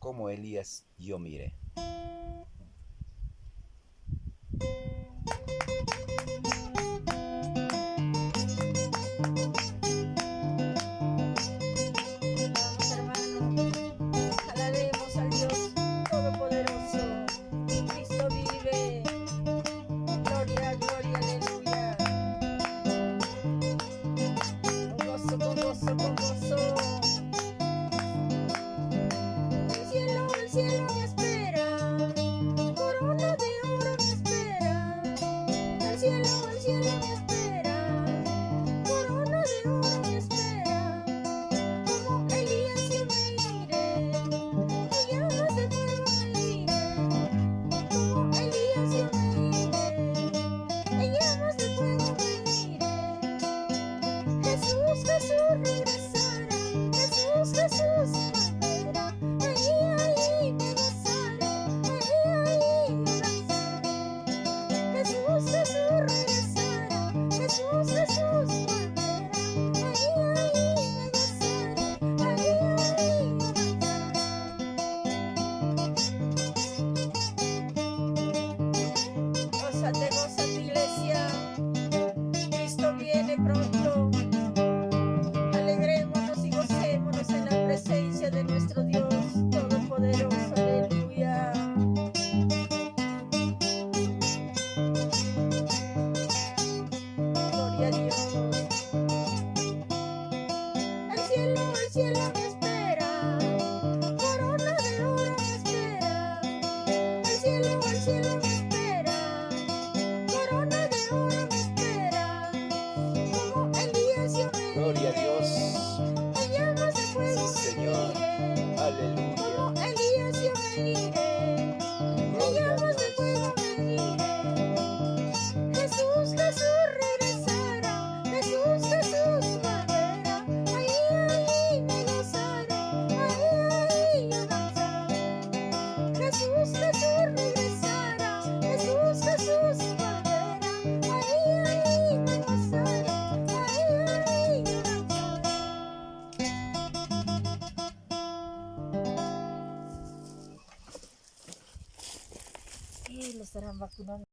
como Elías yo miré. Vamos, hermano, alabemos al Dios Todopoderoso. Cristo vive. Gloria, gloria, aleluya. Con gozo, con gozo, con gozo. El cielo me espera. Corona de oro me espera. El cielo me espera. Corona de oro me espera. Como Elías yo me iré. Y llamas de fuego me iré. Como Elías yo me iré. Y llamas de fuego me iré. Jesús, Jesús regresará. Jesús, Jesús volverá. Ahí me gozaré. Ahí me danzaré. Jesús, Jesús regresará. Jesús, Jesús volverá. Ahí me gozaré. Ahí me danzaré. Gózate, gózate, iglesia. Cristo viene pronto. Alegrémonos y gocémonos en la presencia de nuestro Dios Todopoderoso. Aleluya. Gloria a Dios. El cielo me espera. Corona de oro me espera. El cielo me espera. Corona de oro me espera. Como Elías yo me Gloria a iré. Dios. En llamas de fuego Sí, me Señor. iré. Aleluya. Como Elías yo me iré. En Gloria a llamas de Dios. fuego me iré. Jesús, Jesús regresará. Jesús, Jesús volverá. Ahí me gozaré. Ahí yo danzaré. Jesús, Jesús regresará. Jesús, Jesús volverá. Ahí me gozaré. Ahí yo danzaré. Lo estarán vacunando.